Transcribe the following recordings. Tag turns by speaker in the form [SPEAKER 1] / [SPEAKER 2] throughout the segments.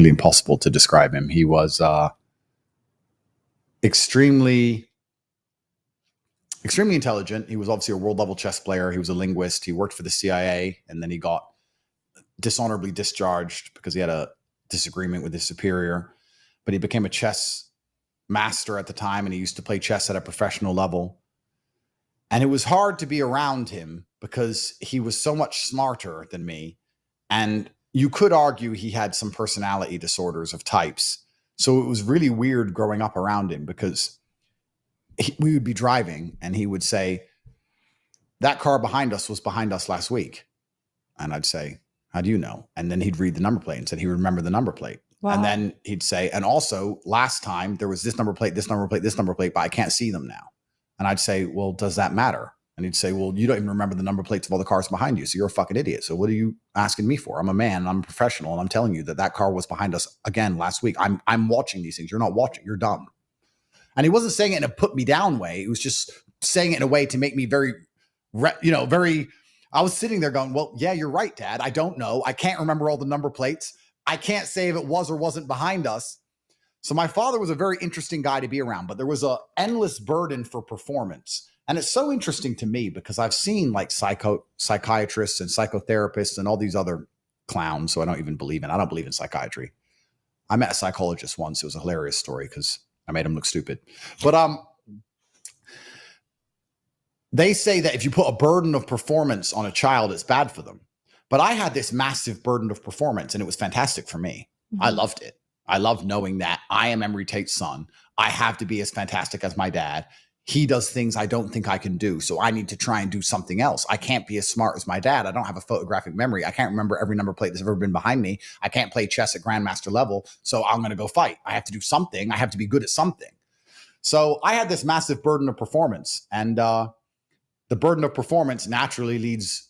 [SPEAKER 1] really impossible to describe him. He was extremely intelligent. He was obviously a world level chess player. He was a linguist. He worked for the CIA, and then he got dishonorably discharged because he had a disagreement with his superior. But he became a chess master at the time, and he used to play chess at a professional level. And it was hard to be around him because he was so much smarter than me. And you could argue he had some personality disorders of types. So it was really weird growing up around him because we would be driving and he would say, that car behind us was behind us last week. And I'd say, how do you know? And then he'd read the number plate and said he would remember the number plate. Wow. And then he'd say, and also last time there was this number plate, this number plate, this number plate, but I can't see them now. And I'd say, well, does that matter? And he'd say, well, you don't even remember the number plates of all the cars behind you. So you're a fucking idiot. So what are you asking me for? I'm a man, I'm a professional, and I'm telling you that car was behind us again last week. I'm watching these things. You're not watching. You're dumb. And he wasn't saying it in a put me down way. He was just saying it in a way to make me very, I was sitting there going, well, yeah, you're right, Dad. I don't know. I can't remember all the number plates. I can't say if it was or wasn't behind us. So my father was a very interesting guy to be around, but there was an endless burden for performance. And it's so interesting to me because I've seen like psychiatrists and psychotherapists and all these other clowns. So I don't even believe in psychiatry. I met a psychologist once. It was a hilarious story because I made him look stupid. But they say that if you put a burden of performance on a child, it's bad for them. But I had this massive burden of performance and it was fantastic for me. Mm-hmm. I loved it. I loved knowing that I am Emery Tate's son. I have to be as fantastic as my dad. He does things I don't think I can do. So I need to try and do something else. I can't be as smart as my dad. I don't have a photographic memory. I can't remember every number plate that's ever been behind me. I can't play chess at grandmaster level. So I'm going to go fight. I have to do something. I have to be good at something. So I had this massive burden of performance, and the burden of performance naturally leads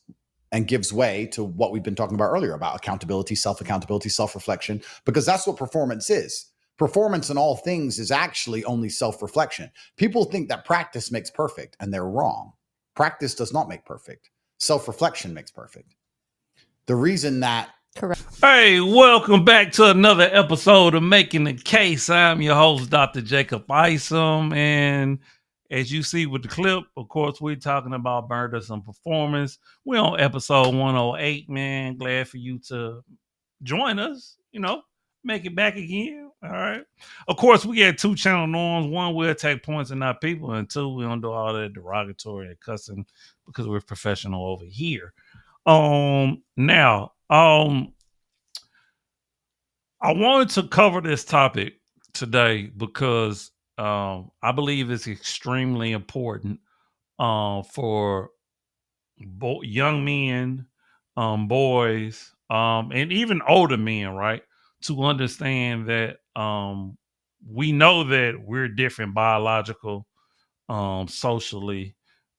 [SPEAKER 1] and gives way to what we've been talking about earlier about accountability, self-accountability, self-reflection, because that's what performance is. Performance in all things is actually only self-reflection. People think that practice makes perfect, and they're wrong. Practice does not make perfect. Self-reflection makes perfect. The reason that...
[SPEAKER 2] Correct. Hey, welcome back to another episode of Making the Case. I'm your host, Dr. Jacob Isom, and as you see with the clip, of course, we're talking about burners and performance. We're on episode 108, man. Glad for you to join us, make it back again. All right. Of course, we had 2 channel norms. 1, we'll take points in our people, and 2, we don't do all that derogatory and cussing because we're professional over here. Now, I wanted to cover this topic today because I believe it's extremely important for young men, boys, and even older men, right, to understand that we know that we're different biological, socially,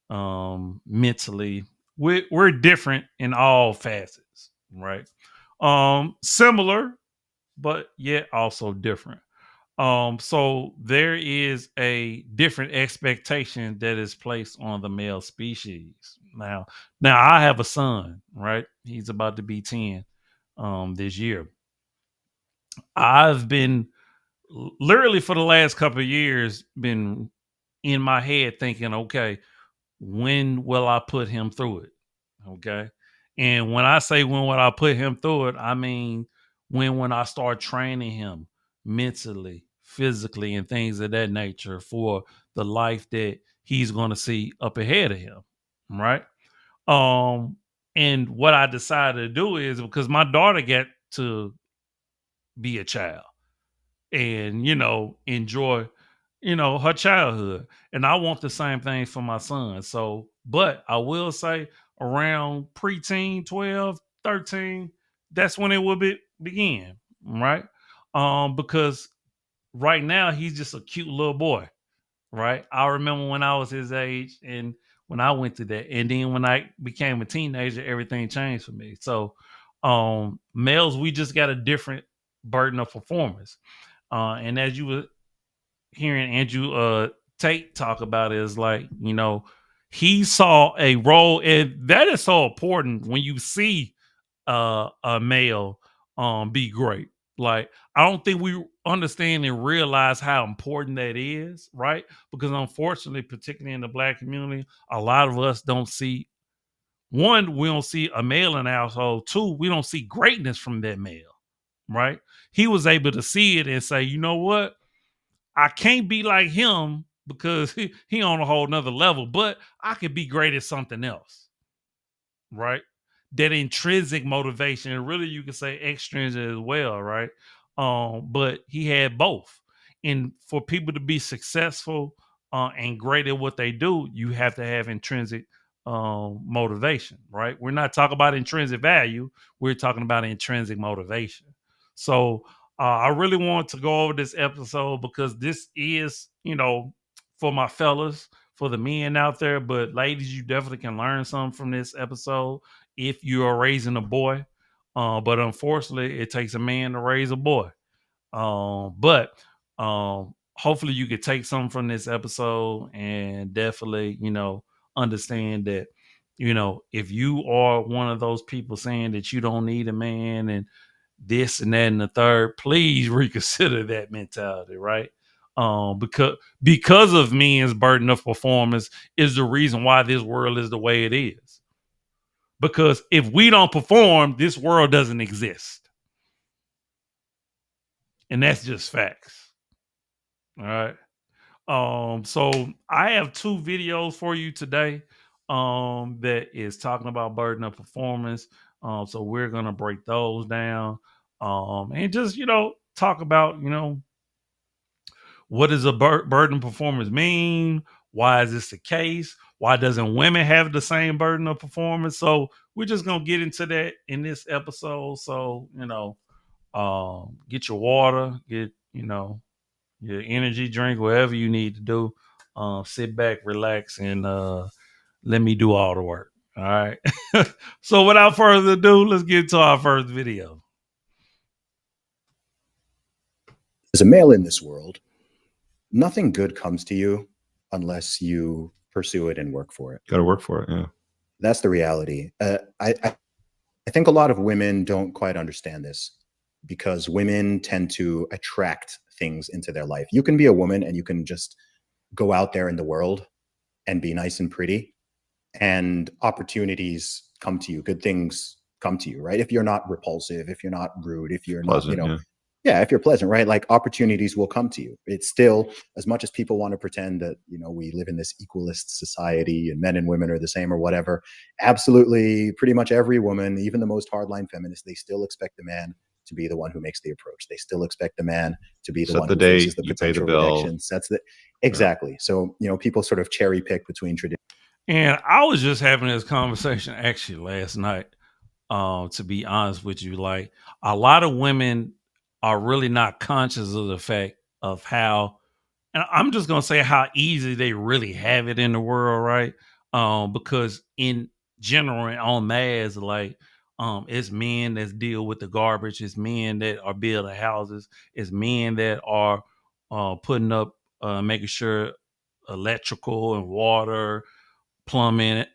[SPEAKER 2] mentally. We're different in all facets, right? Similar, but yet also different. So there is a different expectation that is placed on the male species. Now I have a son, right? He's about to be 10 this year. I've been literally for the last couple of years been in my head thinking, okay, when will I put him through it? Okay. And when I say when will I put him through it, I mean when I start training him mentally, physically, and things of that nature for the life that he's going to see up ahead of him. Right. And what I decided to do is because my daughter got to be a child and, enjoy, her childhood. And I want the same thing for my son. So, but I will say around preteen, 12, 13, that's when it will begin. Right. Because right now he's just a cute little boy. Right. I remember when I was his age and when I went through that. And then when I became a teenager, everything changed for me. So, males, we just got a different burden of performance. And as you were hearing Andrew Tate talk about it, is like, he saw a role, and that is so important when you see a male be great, Like, I don't think we understand and realize how important that is, right? Because unfortunately, particularly in the Black community, a lot of us don't see, one, we don't see a male in the household. Two, we don't see greatness from that male, right? He was able to see it and say, you know what? I can't be like him because he on a whole nother level, but I could be great at something else, right? That intrinsic motivation, and really you could say extrinsic as well, right? But he had both. And for people to be successful and great at what they do, you have to have intrinsic motivation, right? We're not talking about intrinsic value, we're talking about intrinsic motivation. So I really want to go over this episode because this is, for my fellas, for the men out there. But ladies, you definitely can learn something from this episode if you are raising a boy. But unfortunately, it takes a man to raise a boy. But hopefully, you could take something from this episode and definitely, understand that, if you are one of those people saying that you don't need a man and this and that and the third, please reconsider that mentality, right? Because of men's burden of performance is the reason why this world is the way it is. Because if we don't perform, this world doesn't exist. And that's just facts. All right. So I have two videos for you today that is talking about burden of performance. So we're gonna break those down. And just, talk about, what does a burden of performance mean? Why is this the case? Why doesn't women have the same burden of performance? So we're just gonna get into that in this episode. So, get your water, get, your energy drink, whatever you need to do. Sit back, relax, and let me do all the work. All right. So without further ado, let's get to our first video.
[SPEAKER 3] As a male in this world, nothing good comes to you unless you pursue it and work for it.
[SPEAKER 4] Got to work for it. Yeah.
[SPEAKER 3] That's the reality. I think a lot of women don't quite understand this because women tend to attract things into their life. You can be a woman and you can just go out there in the world and be nice and pretty, and opportunities come to you. Good things come to you, right? If you're not repulsive, if you're not rude, if you're
[SPEAKER 4] Pleasant,
[SPEAKER 3] not, yeah, if you're pleasant, right? Like opportunities will come to you. It's still, as much as people want to pretend that, we live in this equalist society and men and women are the same or whatever, absolutely pretty much every woman, even the most hardline feminists, they still expect the man to be the one who makes the approach. They still expect the man to be the one who faces the potential rejections. That's the exactly. So, people sort of cherry pick between traditions.
[SPEAKER 2] And I was just having this conversation actually last night. To be honest with you, like a lot of women are really not conscious of the fact of how, and I'm just gonna say how easy they really have it in the world, right? Because in general and en masse, like it's men that deal with the garbage, it's men that are building houses, it's men that are putting up, making sure electrical and water, plumbing,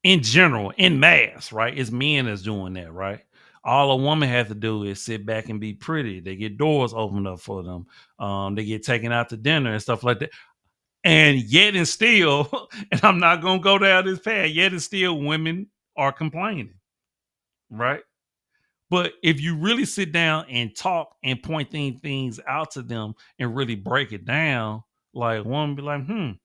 [SPEAKER 2] in general, in mass, right? It's men that's doing that, right? All a woman has to do is sit back and be pretty. They get doors opened up for them. They get taken out to dinner and stuff like that. And yet and still, and I'm not gonna go down this path, yet and still women are complaining, right? But if you really sit down and talk and point things out to them and really break it down, like one be like, I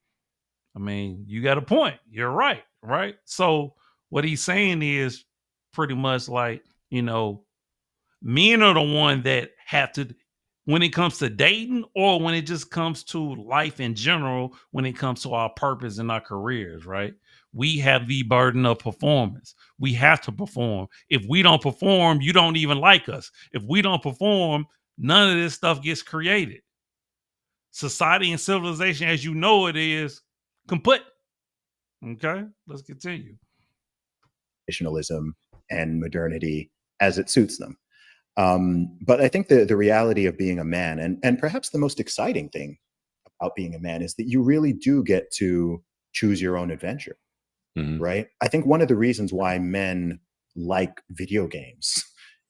[SPEAKER 2] mean, you got a point. You're right. Right. So what he's saying is pretty much like, men are the one that have to, when it comes to dating or when it just comes to life in general, when it comes to our purpose and our careers, right? We have the burden of performance. We have to perform. If we don't perform, you don't even like us. If we don't perform, none of this stuff gets created. Society and civilization, as you know it is, complete. Okay, let's continue.
[SPEAKER 3] Traditionalism and modernity as it suits them. But I think the reality of being a man, and perhaps the most exciting thing about being a man, is that you really do get to choose your own adventure, right? I think one of the reasons why men like video games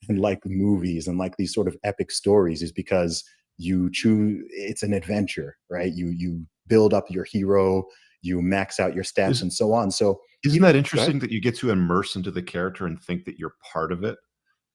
[SPEAKER 3] and like movies and like these sort of epic stories is because you choose, it's an adventure, right? You build up your hero, you max out your stats and so on. So
[SPEAKER 4] isn't that interesting that you get to immerse into the character and think that you're part of it?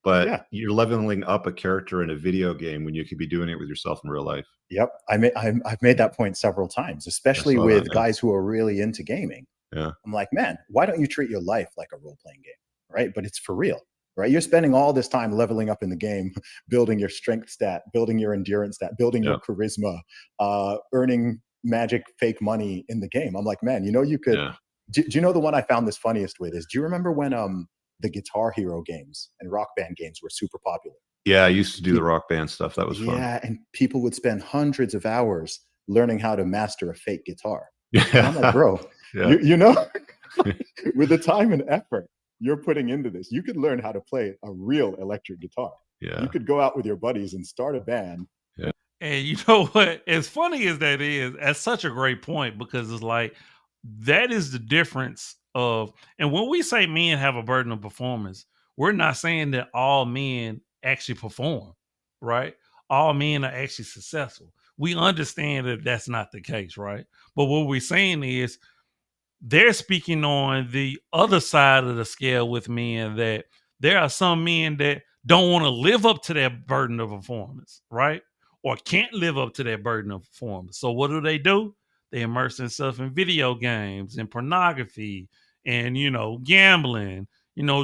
[SPEAKER 4] But you're leveling up a character in a video game when you could be doing it with yourself in real life.
[SPEAKER 3] Yep. I've made that point several times, especially with guys who are really into gaming.
[SPEAKER 4] Yeah.
[SPEAKER 3] I'm like, man, why don't you treat your life like a role-playing game, right? But it's for real, right? You're spending all this time leveling up in the game, building your strength stat, building your endurance stat, building your charisma, earning magic fake money in the game. I'm like, man, you could, do you know the one I found this funniest with is, do you remember when the Guitar Hero games and Rock Band games were super popular?
[SPEAKER 4] Yeah, I used to do the Rock Band stuff. That was fun.
[SPEAKER 3] Yeah, and people would spend hundreds of hours learning how to master a fake guitar.
[SPEAKER 4] Yeah.
[SPEAKER 3] And I'm like, bro, you know, with the time and effort you're putting into this, you could learn how to play a real electric guitar.
[SPEAKER 4] Yeah.
[SPEAKER 3] You could go out with your buddies and start a band.
[SPEAKER 2] Yeah. And you know what? As funny as that is, that's such a great point, because it's like, that is the difference of, and when we say men have a burden of performance, we're not saying that all men actually perform, right? All men are actually successful. We understand that that's not the case, right? But what we're saying is, they're speaking on the other side of the scale with men, that there are some men that don't want to live up to that burden of performance, right? Or can't live up to that burden of performance. So what do? They immerse themselves in video games and pornography and, gambling,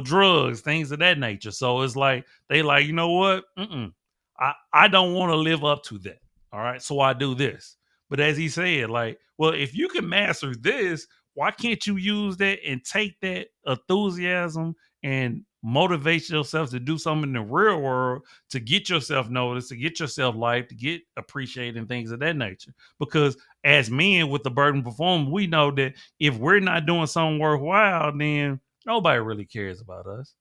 [SPEAKER 2] drugs, things of that nature. So it's like, they like, you know what? I don't want to live up to that. All right. So I do this. But as he said, like, well, if you can master this, why can't you use that and take that enthusiasm and motivate yourself to do something in the real world, to get yourself noticed, to get yourself liked, to get appreciated, and things of that nature? Because as men with the burden of performance, we know that if we're not doing something worthwhile, then nobody really cares about us.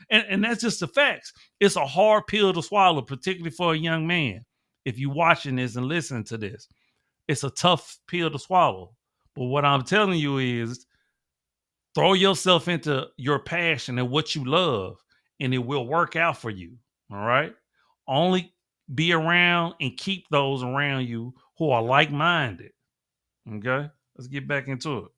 [SPEAKER 2] And that's just the facts. It's a hard pill to swallow, particularly for a young man. If you're watching this and listening to this, it's a tough pill to swallow. But what I'm telling you is, throw yourself into your passion and what you love, and it will work out for you. All right. Only be around and keep those around you who are like-minded. Okay. Let's get back into it.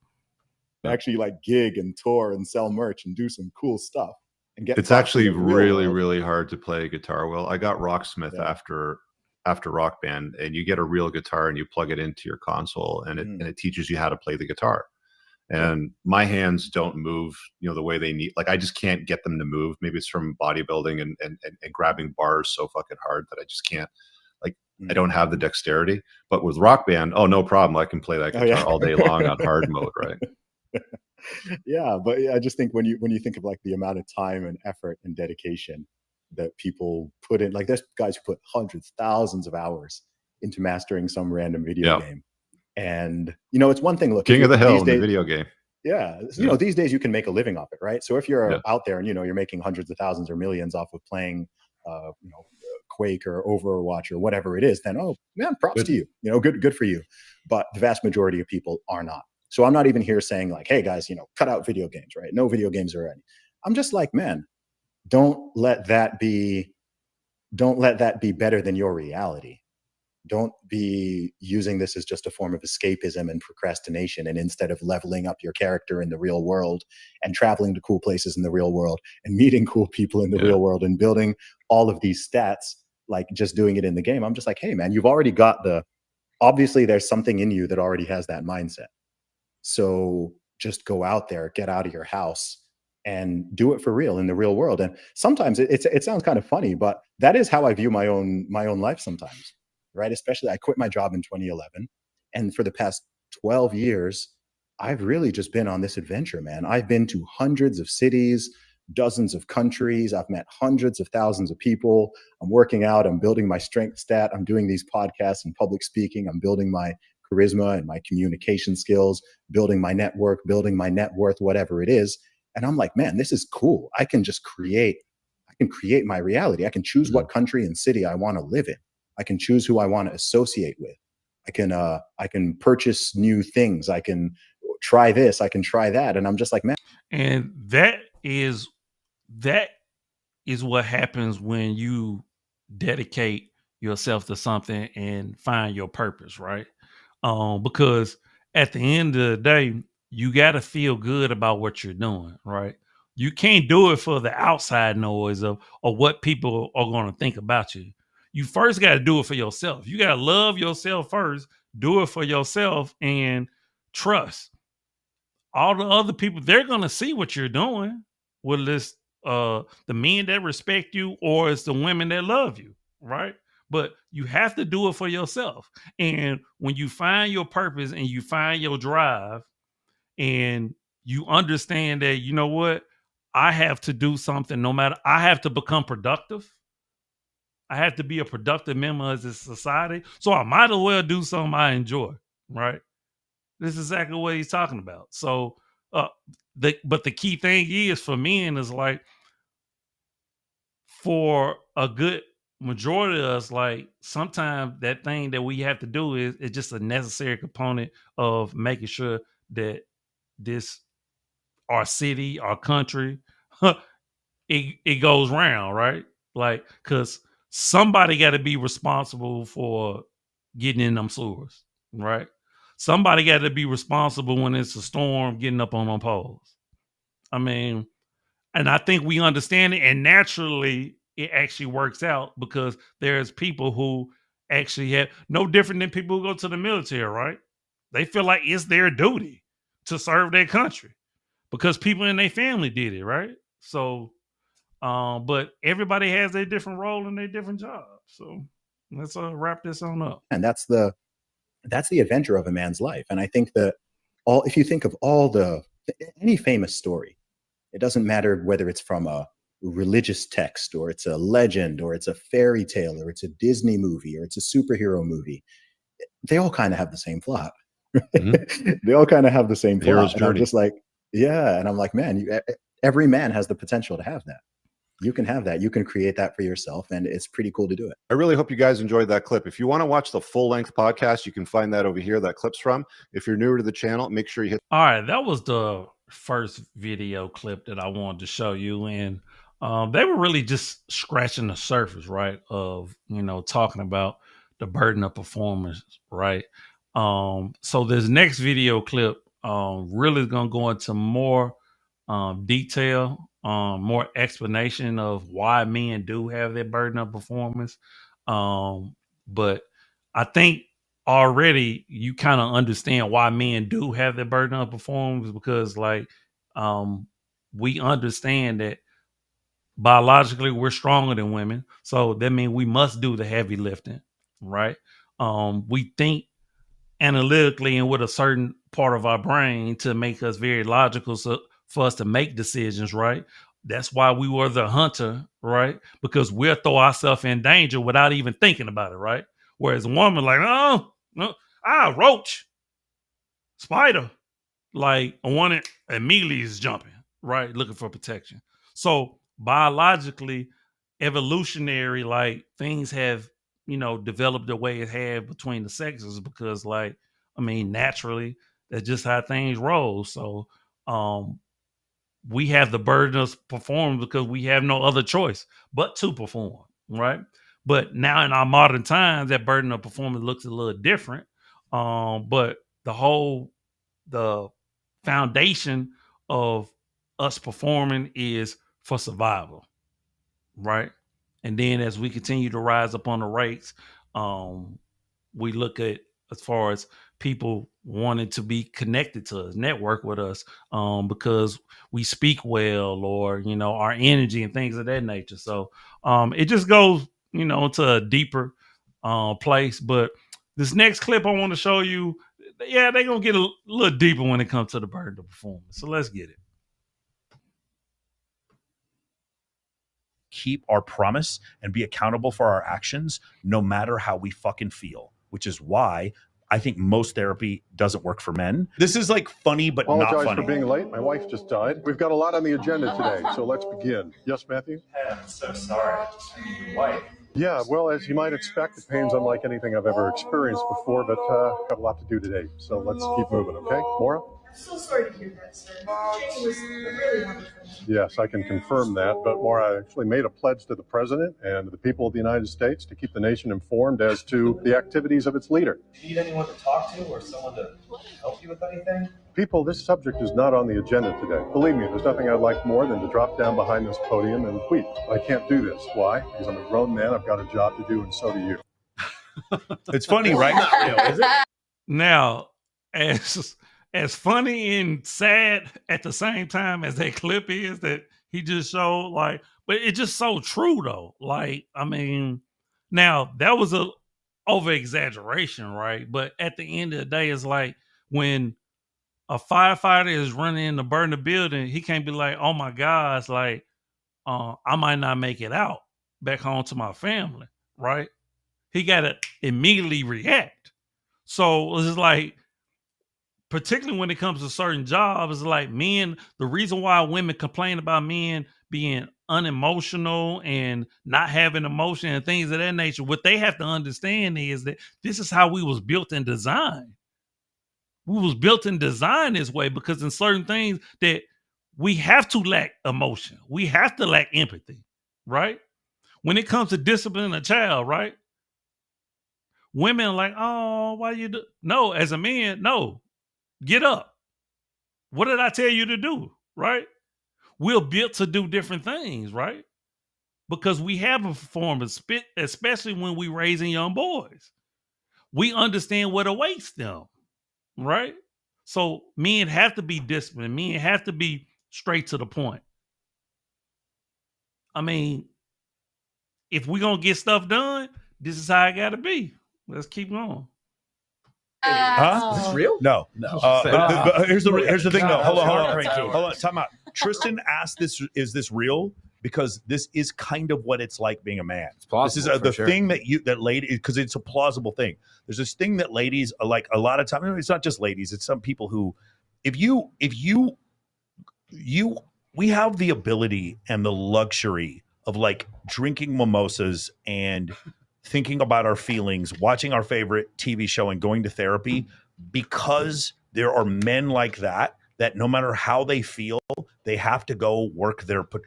[SPEAKER 3] Actually, like, gig and tour and sell merch and do some cool stuff. And get.
[SPEAKER 4] It's actually really, really hard to play guitar well. I got Rocksmith after Rock Band, and you get a real guitar and you plug it into your console, and it teaches you how to play the guitar. And my hands don't move, the way they need. Like, I just can't get them to move. Maybe it's from bodybuilding and grabbing bars so fucking hard that I just can't. Like, I don't have the dexterity. But with Rock Band, no problem. I can play that guitar all day long on hard mode, right?
[SPEAKER 3] Yeah, but I just think when you think of like the amount of time and effort and dedication that people put in, like, there's guys who put hundreds, thousands of hours into mastering some random video game. And it's one thing, look,
[SPEAKER 4] King of the Hill in the video game.
[SPEAKER 3] Yeah, these days you can make a living off it, right? So if you're out there and you're making hundreds of thousands or millions off of playing Quake or Overwatch or whatever it is, then man, props to you. Good for you. But the vast majority of people are not. So I'm not even here saying like, hey guys, cut out video games, right? No video games are any. I'm just like, man, don't let that be better than your reality. Don't be using this as just a form of escapism and procrastination. And instead of leveling up your character in the real world and traveling to cool places in the real world and meeting cool people in the real world and building all of these stats, like just doing it in the game, I'm just like, hey man, you've already got obviously there's something in you that already has that mindset. So just go out there, get out of your house, and do it for real in the real world. And sometimes it sounds kind of funny, but that is how I view my own life sometimes, right? Especially, I quit my job in 2011, and for the past 12 years, I've really just been on this adventure, man. I've been to hundreds of cities, dozens of countries. I've met hundreds of thousands of people. I'm working out. I'm building my strength stat. I'm doing these podcasts and public speaking. I'm building my charisma and my communication skills, building my network, building my net worth, whatever it is. And I'm like, man, this is cool. I can create my reality. I can choose what country and city I want to live in. I can choose who I want to associate with. I can purchase new things. I can try this. I can try that. And I'm just like, man.
[SPEAKER 2] And that is what happens when you dedicate yourself to something and find your purpose, right? Because at the end of the day, you got to feel good about what you're doing, right? You can't do it for the outside noise of or what people are going to think about you. You first got to do it for yourself. You got to love yourself first, do it for yourself, and trust all the other people. They're going to see what you're doing, whether it's the men that respect you or it's the women that love you, right? But you have to do it for yourself. And when you find your purpose and you find your drive and you understand that, you know what, I have to do something no matter, I have to become productive. I have to be a productive member of this society. So I might as well do something I enjoy, right? This is exactly what he's talking about. So, uh, but the key thing is for men is like, for a good majority of us, like sometimes that thing that we have to do is just a necessary component of making sure that this our city, our country, it goes round, right? Like, cause somebody got to be responsible for getting in them sewers, right? Somebody got to be responsible when it's a storm getting up on them poles. I mean, and I think we understand it, and naturally it actually works out because there's people who actually have no different than people who go to the military, right? They feel like it's their duty to serve their country because people in their family did it, right? So, but everybody has their different role and their different job. So let's wrap this on up.
[SPEAKER 3] And that's the adventure of a man's life. And I think that if you think of any famous story, it doesn't matter whether it's from a religious text or it's a legend or it's a fairy tale or it's a Disney movie or it's a superhero movie. They all kind of have the same plot. Mm-hmm. They all kind of have the same plot. And I'm just like, yeah. And I'm like, man, every man has the potential to have that. You can have that. You can create that for yourself. And it's pretty cool to do it.
[SPEAKER 4] I really hope you guys enjoyed that clip. If you want to watch the full length podcast, you can find that over here, that clip's from. If you're newer to the channel, make sure you hit.
[SPEAKER 2] All right. That was the first video clip that I wanted to show you. And they were really just scratching the surface, right? Of, talking about the burden of performance, right? So this next video clip really is going to go into more detail, more explanation of why men do have that burden of performance. But I think already you kind of understand why men do have that burden of performance because we understand that biologically we're stronger than women. So that means we must do the heavy lifting, right? We think analytically and with a certain part of our brain to make us very logical for us to make decisions, right? That's why we were the hunter, right? Because we'll throw ourselves in danger without even thinking about it, right? Whereas a woman like, oh, no, roach, spider, like a one immediately is jumping, right? Looking for protection. So biologically, evolutionary, like things have, developed the way it had between the sexes because naturally that's just how things roll. So we have the burden of performing because we have no other choice but to perform, right? But now in our modern times, that burden of performance looks a little different. But the foundation of us performing is for survival, right? And then as we continue to rise up on the ranks, we look at as far as people wanting to be connected to us, network with us, because we speak well or, our energy and things of that nature. So it just goes, to a deeper place. But this next clip I want to show you, yeah, they're going to get a little deeper when it comes to the burden of performance. So let's get it.
[SPEAKER 5] Keep our promise and be accountable for our actions, no matter how we fucking feel, which is why I think most therapy doesn't work for men. This is like funny, but not funny.
[SPEAKER 6] Apologize for being late. My wife just died. We've got a lot on the agenda today, so let's begin. Yes, Matthew?
[SPEAKER 7] I'm so sorry. Your wife.
[SPEAKER 6] Yeah, well, as you might expect, the pain's unlike anything I've ever experienced before, but got a lot to do today. So let's keep moving, okay? Maura? So sorry to hear that, sir. Jane was a really wonderful. Yes, I can confirm that. But more, I actually made a pledge to the president and the people of the United States to keep the nation informed as to the activities of its leader.
[SPEAKER 7] Do you need anyone to talk to or someone to help you with anything?
[SPEAKER 6] People, this subject is not on the agenda today. Believe me, there's nothing I'd like more than to drop down behind this podium and weep. I can't do this. Why? Because I'm a grown man. I've got a job to do, and so do you.
[SPEAKER 5] It's funny, right?
[SPEAKER 7] Not real, is it?
[SPEAKER 2] Now, as funny and sad at the same time as that clip is that he just showed, like, but it's just so true though. Like, I mean, now that was a over exaggeration, right? But at the end of the day, it's like when a firefighter is running in to burn the building, he can't be like, "Oh my gosh, like, I might not make it out back home to my family," right? He got to immediately react. So it's like, particularly when it comes to certain jobs, it's like men, the reason why women complain about men being unemotional and not having emotion and things of that nature, what they have to understand is that this is how we was built and designed. We was built and designed this way because in certain things that we have to lack emotion. We have to lack empathy, right? When it comes to disciplining a child, right? Women are like, oh, why you do? No, as a man, no. Get up. What did I tell you to do? Right? We're built to do different things, right? Because we have a form of spit, especially when we raising young boys. We understand what awaits them, right? So men have to be disciplined. Men have to be straight to the point. I mean, if we're going to get stuff done, this is how it got to be. Let's keep going.
[SPEAKER 5] Huh?
[SPEAKER 7] Is this real?
[SPEAKER 5] No. But here's the thing, though. Hold on. Time out. Tristan asked this: is this real? Because this is kind of what it's like being a man.
[SPEAKER 8] It's plausible,
[SPEAKER 5] this is the
[SPEAKER 8] sure.
[SPEAKER 5] thing that lady, because it's a plausible thing. There's this thing that ladies are like a lot of times. It's not just ladies. It's some people who, we have the ability and the luxury of like drinking mimosas and thinking about our feelings, watching our favorite TV show and going to therapy because there are men like that no matter how they feel, they have to go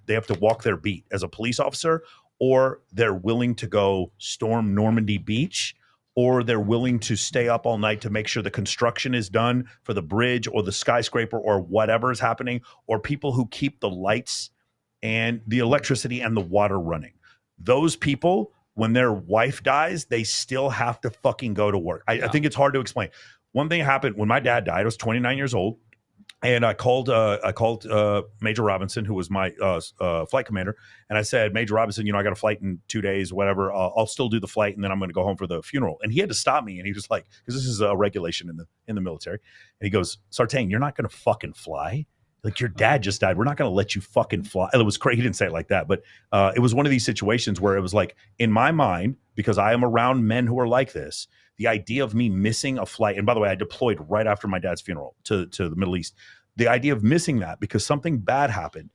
[SPEAKER 5] they have to walk their beat as a police officer, or they're willing to go storm Normandy Beach, or they're willing to stay up all night to make sure the construction is done for the bridge or the skyscraper or whatever is happening, or people who keep the lights and the electricity and the water running. Those people, when their wife dies, they still have to fucking go to work. I think it's hard to explain. One thing happened when my dad died. I was 29 years old. And I called Major Robinson, who was my flight commander, and I said, Major Robinson, I got a flight in 2 days, whatever. I'll still do the flight, and then I'm going to go home for the funeral. And he had to stop me, and he was like, because this is a regulation in the military, and he goes, Sartain, you're not going to fucking fly. Like, your dad just died. We're not going to let you fucking fly. It was crazy. He didn't say it like that, but it was one of these situations where it was like, in my mind, because I am around men who are like this, the idea of me missing a flight, and by the way, I deployed right after my dad's funeral to the Middle East. The idea of missing that because something bad happened.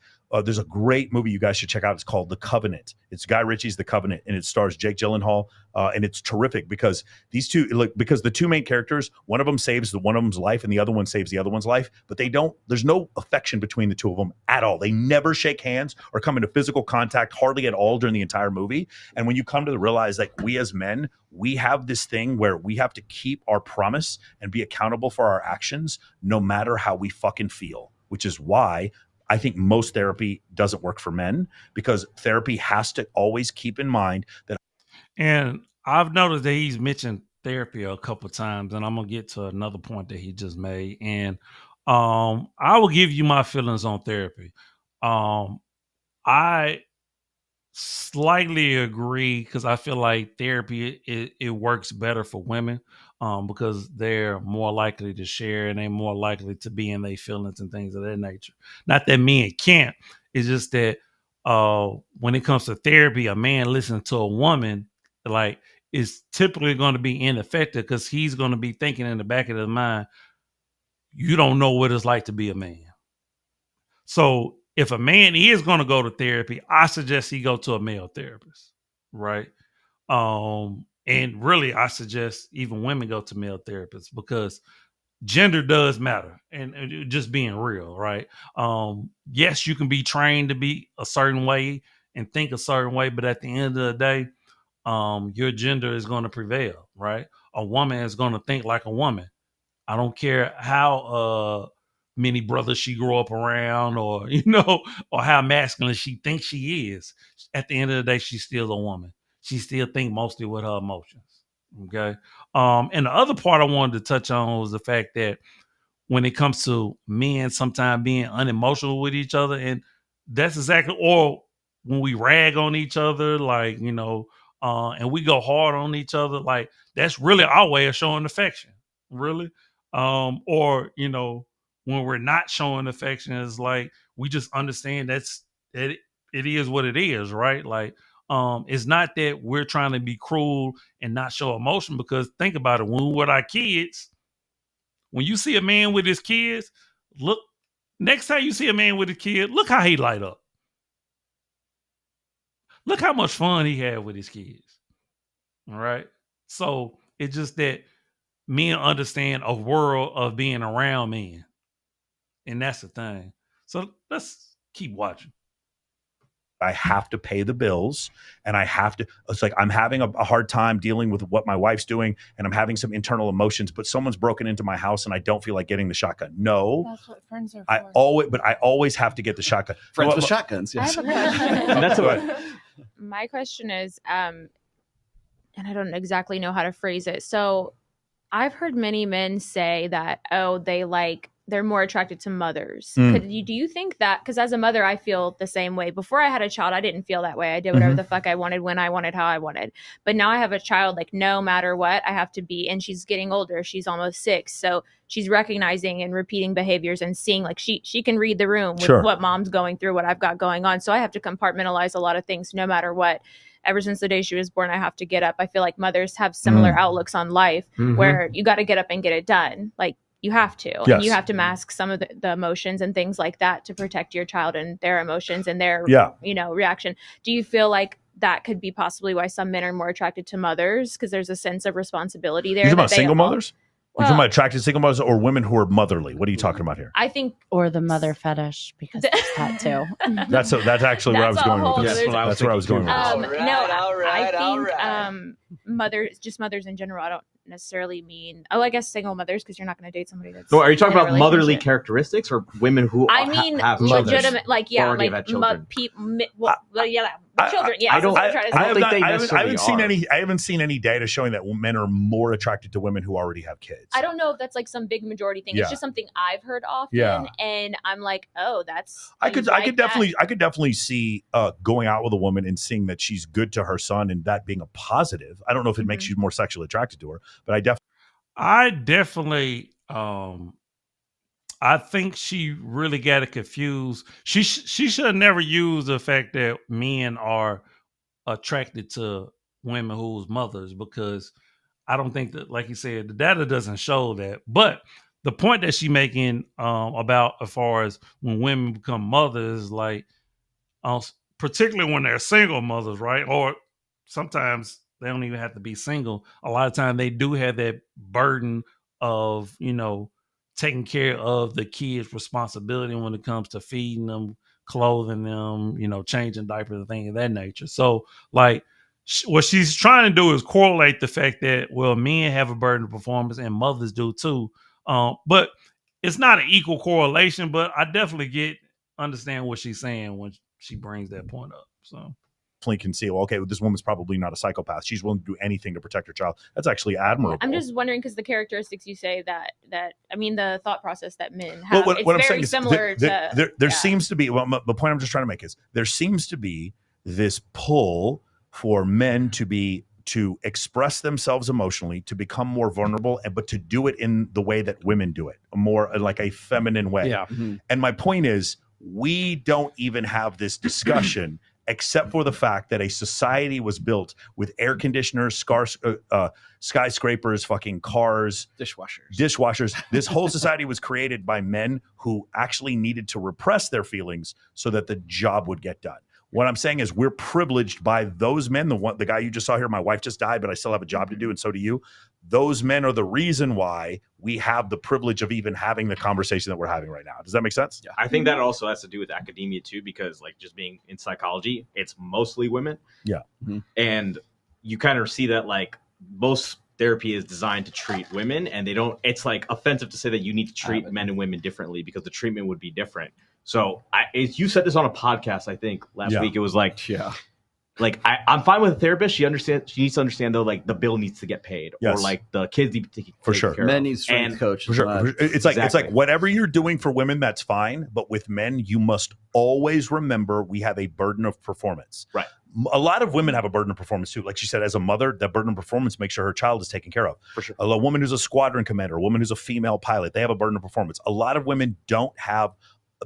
[SPEAKER 5] There's a great movie you guys should check out. It's called The Covenant. It's Guy Ritchie's The Covenant, and it stars Jake Gyllenhaal. And it's terrific because because the two main characters, one of them saves one of them's life and the other one saves the other one's life, but there's no affection between the two of them at all. They never shake hands or come into physical contact hardly at all during the entire movie. And when you come to realize that we as men, we have this thing where we have to keep our promise and be accountable for our actions no matter how we fucking feel, which is why I think most therapy doesn't work for men, because therapy has to always keep in mind that.
[SPEAKER 2] And I've noticed that he's mentioned therapy a couple of times, and I'm going to get to another point that he just made. And I will give you my feelings on therapy. I slightly agree because I feel like therapy, it works better for women because they're more likely to share and they're more likely to be in their feelings and things of that nature. Not that men can't. It's just that when it comes to therapy, a man listening to a woman like is typically going to be ineffective because he's going to be thinking in the back of his mind, you don't know what it's like to be a man. So if a man is going to go to therapy, I suggest he go to a male therapist, right? And really, I suggest even women go to male therapists because gender does matter, and just being real, right? Yes, you can be trained to be a certain way and think a certain way, but at the end of the day, your gender is going to prevail, right? A woman is going to think like a woman. I don't care how many brothers she grew up around, or or how masculine she thinks she is. At the end of the day, she's still a woman. She still thinks mostly with her emotions. Okay. And the other part I wanted to touch on was the fact that when it comes to men sometimes being unemotional with each other, and that's exactly, or when we rag on each other, like, and we go hard on each other, like that's really our way of showing affection, really. Or when we're not showing affection, is like we just understand that it is what it is, right? Like, it's not that we're trying to be cruel and not show emotion, because think about it, when we're with our kids, when you see a man with his kids, look, next time you see a man with his kid, look how he light up. Look how much fun he had with his kids. All right. So it's just that men understand a world of being around men. And that's the thing. So let's keep watching.
[SPEAKER 5] I have to pay the bills, and it's like I'm having a hard time dealing with what my wife's doing, and I'm having some internal emotions, but someone's broken into my house and I don't feel like getting the shotgun. No.
[SPEAKER 8] That's what friends are for.
[SPEAKER 5] I always have to get the shotgun.
[SPEAKER 1] Friends with shotguns, yes.
[SPEAKER 8] I have a question.
[SPEAKER 9] That's what my question is, and I don't exactly know how to phrase it. So I've heard many men say that, they're more attracted to mothers. Do you think that, because as a mother, I feel the same way. Before I had a child, I didn't feel that way. I did whatever the fuck I wanted, when I wanted, how I wanted. But now I have a child, like no matter what, I have to be, and she's getting older. She's almost 6. So she's recognizing and repeating behaviors and seeing, like she can read the room with what mom's going through, what I've got going on. So I have to compartmentalize a lot of things no matter what. Ever since the day she was born, I have to get up. I feel like mothers have similar outlooks on life, where you got to get up and get it done. Like, you have to. Yes. And you have to mask some of the emotions and things like that to protect your child and their emotions and their reaction. Do you feel like that could be possibly why some men are more attracted to mothers, because there's a sense of responsibility there?
[SPEAKER 5] You're talking about single mothers? You're talking about attracted single mothers or women who are motherly? What are you talking about here?
[SPEAKER 9] I think,
[SPEAKER 8] or the mother fetish, because it's that too.
[SPEAKER 5] That's actually where I was going with this. That's where I was going with this.
[SPEAKER 9] I think mothers in general. I don't necessarily mean, I guess single mothers, because you're not going to date somebody that's.
[SPEAKER 10] So are you talking about motherly characteristics or women who have
[SPEAKER 9] legitimate, children? Yeah,
[SPEAKER 5] I haven't seen any data showing that men are more attracted to women who already have kids.
[SPEAKER 9] I don't know if that's like some big majority thing. It's just something I've heard often, and I'm like, oh, that's.
[SPEAKER 5] I could definitely see going out with a woman and seeing that she's good to her son and that being a positive. I don't know if it makes you more sexually attracted to her, but
[SPEAKER 2] I definitely I think she really got it confused. She should have never used the fact that men are attracted to women who's mothers, because I don't think that, like you said, the data doesn't show that. But the point that she's making about as far as when women become mothers, like particularly when they're single mothers, right? Or sometimes they don't even have to be single. A lot of times they do have that burden of, taking care of the kids' responsibility when it comes to feeding them, clothing them, changing diapers and things of that nature. So, like, what she's trying to do is correlate the fact that, well, men have a burden of performance and mothers do too. But it's not an equal correlation, but I definitely understand what she's saying when she brings that point up. So.
[SPEAKER 5] Can see, well, okay, this woman's probably not a psychopath. She's willing to do anything to protect her child. That's actually admirable.
[SPEAKER 9] I'm just wondering, because the characteristics you say the thought process that men have, what I'm saying is similar to.
[SPEAKER 5] There seems to be, the point I'm just trying to make is there seems to be this pull for men to express themselves emotionally, to become more vulnerable, but to do it in the way that women do it, more like a feminine way. Yeah. Mm-hmm. And my point is, we don't even have this discussion except for the fact that a society was built with air conditioners, skyscrapers, fucking cars, dishwashers. This whole society was created by men who actually needed to repress their feelings so that the job would get done. What I'm saying is we're privileged by those men. The guy you just saw here, my wife just died, but I still have a job to do, and so do you. Those men are the reason why we have the privilege of even having the conversation that we're having right now. Does that make sense?
[SPEAKER 10] Yeah. I think that also has to do with academia too, because like just being in psychology, it's mostly women.
[SPEAKER 5] Yeah.
[SPEAKER 10] Mm-hmm. And you kind of see that like most therapy is designed to treat women, and it's like offensive to say that you need to treat men and women differently because the treatment would be different. So you said this on a podcast, I think last week. It was like, I'm fine with a therapist. She needs to understand though, like the bill needs to get paid, or like the kids need to take care of.
[SPEAKER 11] Men need strength coach.
[SPEAKER 5] For sure. It's like whatever you're doing for women, that's fine. But with men, you must always remember we have a burden of performance.
[SPEAKER 10] Right.
[SPEAKER 5] A lot of women have a burden of performance too. Like she said, as a mother, that burden of performance makes sure her child is taken care of.
[SPEAKER 10] For sure.
[SPEAKER 5] A woman who's a squadron commander, a woman who's a female pilot, they have a burden of performance. A lot of women don't have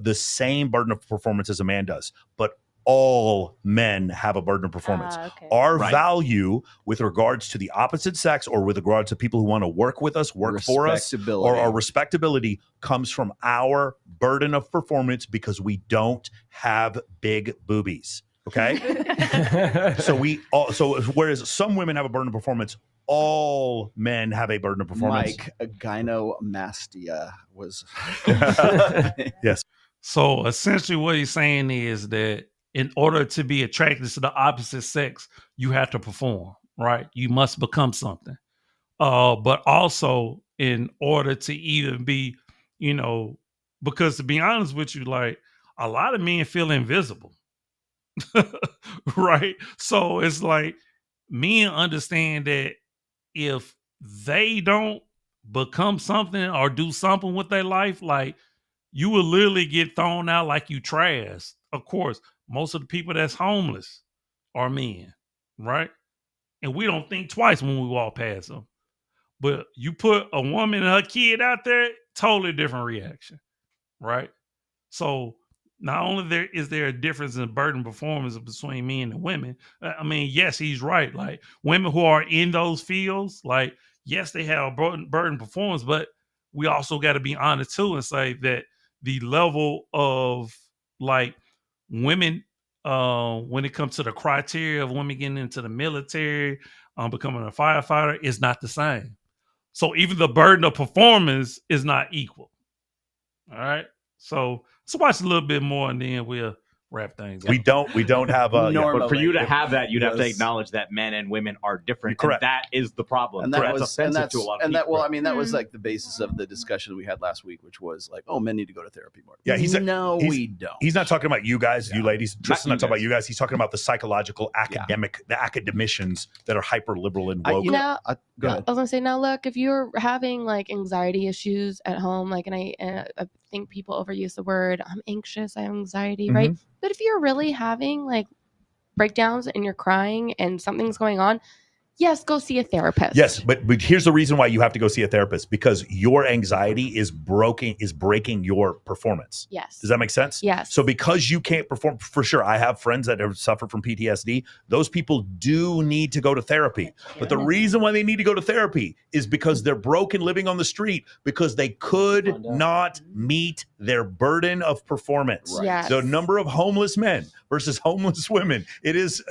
[SPEAKER 5] the same burden of performance as a man does, but all men have a burden of performance.
[SPEAKER 9] Okay.
[SPEAKER 5] Our value with regards to the opposite sex or with regards to people who want to work with us, work for us, or our respectability comes from our burden of performance because we don't have big boobies. Okay. So whereas some women have a burden of performance, all men have a burden of performance.
[SPEAKER 11] Mike, a gynomastia was.
[SPEAKER 5] Yes.
[SPEAKER 2] So essentially what he's saying is that in order to be attracted to the opposite sex, you have to perform, right? You must become something. But also in order to even be, because to be honest with you, like a lot of men feel invisible. Right? So it's like men understand that if they don't become something or do something with their life, like you will literally get thrown out like you trash. Of course, most of the people that's homeless are men, right? And we don't think twice when we walk past them. But you put a woman and her kid out there, totally different reaction, right? So not only is there a difference in burden performance between men and women, I mean, yes, he's right. Like women who are in those fields, like, yes, they have burden performance, but we also got to be honest too and say that the level of like women, when it comes to the criteria of women getting into the military, becoming a firefighter, is not the same. So even the burden of performance is not equal. All right. So let's watch a little bit more and then we'll wrap things up.
[SPEAKER 5] We don't have
[SPEAKER 10] but for you to have that, you'd have to acknowledge that men and women are different.
[SPEAKER 5] Correct.
[SPEAKER 10] And that is the problem.
[SPEAKER 11] And that
[SPEAKER 10] that's
[SPEAKER 11] was
[SPEAKER 10] offensive to a lot of people.
[SPEAKER 11] Well, I mean, that was like the basis of the discussion we had last week, which was like, oh, men need to go to therapy more.
[SPEAKER 5] Yeah,
[SPEAKER 11] we don't.
[SPEAKER 5] He's not talking about you guys, you ladies. Tristan's not talking about you guys. He's talking about the psychological the academicians that are hyper liberal and woke.
[SPEAKER 12] I was gonna say, now look, if you're having like anxiety issues at home, like, and I think people overuse the word, I'm anxious, I have anxiety, right? But if you're really having like breakdowns and you're crying and something's going on, yes, go see a therapist.
[SPEAKER 5] Yes, but here's the reason why you have to go see a therapist, because your anxiety is breaking your performance.
[SPEAKER 12] Yes.
[SPEAKER 5] Does that make sense?
[SPEAKER 12] Yes.
[SPEAKER 5] So because you can't perform, for sure, I have friends that have suffered from PTSD. Those people do need to go to therapy. But the reason why they need to go to therapy is because they're broken living on the street because they could not meet their burden of performance.
[SPEAKER 12] Right. Yes.
[SPEAKER 5] The number of homeless men versus homeless women, it is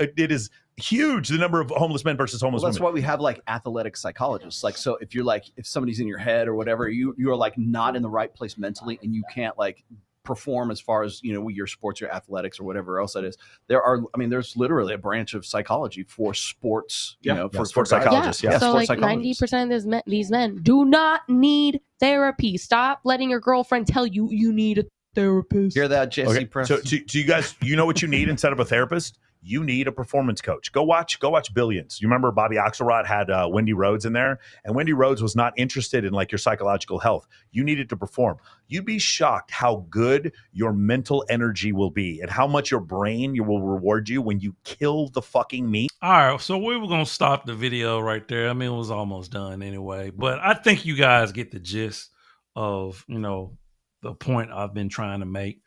[SPEAKER 5] huge, the number of homeless men versus homeless
[SPEAKER 11] that's
[SPEAKER 5] women.
[SPEAKER 11] why we have like athletic psychologists. Like, so if you're like, if somebody's in your head or whatever, you're like not in the right place mentally and you can't like perform as far as, your sports or athletics or whatever else that is. There's literally a branch of psychology for sports, for sports psychologists.
[SPEAKER 12] Yeah. So like 90% of these men do not need therapy. Stop letting your girlfriend tell you you need a therapist.
[SPEAKER 11] Hear that, Jesse?
[SPEAKER 5] Okay. So do you guys, what you need instead of a therapist? You need a performance coach. Go watch Billions. You remember Bobby Axelrod had Wendy Rhodes in there, and Wendy Rhodes was not interested in like your psychological health. You needed to perform. You'd be shocked how good your mental energy will be and how much your brain will reward you when you kill the fucking meat.
[SPEAKER 2] All right, so we were going to stop the video right there. I mean, it was almost done anyway, but I think you guys get the gist of, the point I've been trying to make.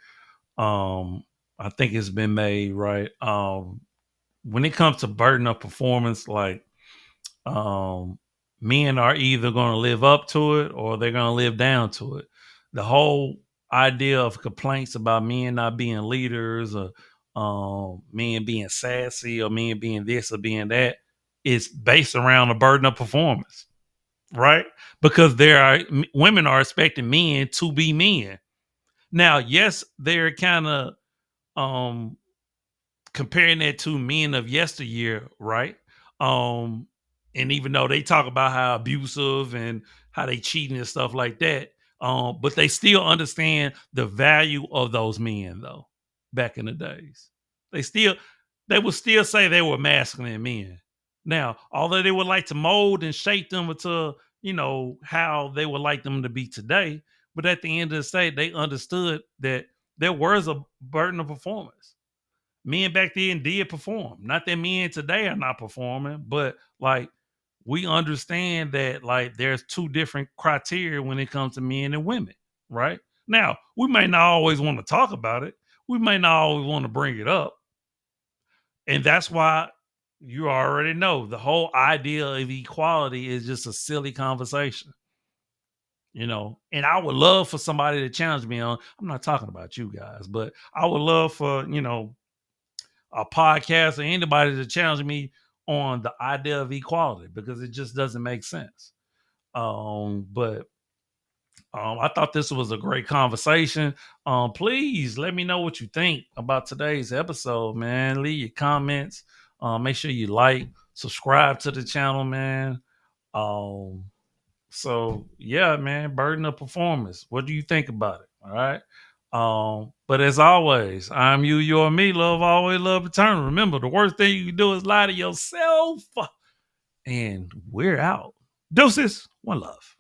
[SPEAKER 2] I think it's been made, right? When it comes to burden of performance, like men are either going to live up to it or they're going to live down to it. The whole idea of complaints about men not being leaders or men being sassy or men being this or being that. It's based around the burden of performance, right? Because women are expecting men to be men. Now, yes, they're kind of comparing that to men of yesteryear, right? And even though they talk about how abusive and how they cheating and stuff like that, but they still understand the value of those men, though. Back in the days, they would still say they were masculine men. Now, although they would like to mold and shape them into, how they would like them to be today, but at the end of the day, they understood that there was a burden of performance. Men back then did perform. Not that men today are not performing, but like we understand that like there's two different criteria when it comes to men and women, right? Now, we may not always want to talk about it. We may not always want to bring it up. And that's why you already know the whole idea of equality is just a silly conversation. And I would love for somebody to challenge me on, I'm not talking about you guys, but I would love for, a podcast or anybody to challenge me on the idea of equality because it just doesn't make sense. But I thought this was a great conversation. Please let me know what you think about today's episode, man. Leave your comments. Make sure you like, subscribe to the channel, man. So yeah, man, burden of performance. What do you think about it? All right. But as always, I'm you, you're me, love always, love eternal. Remember, the worst thing you can do is lie to yourself. And we're out. Deuces, one love.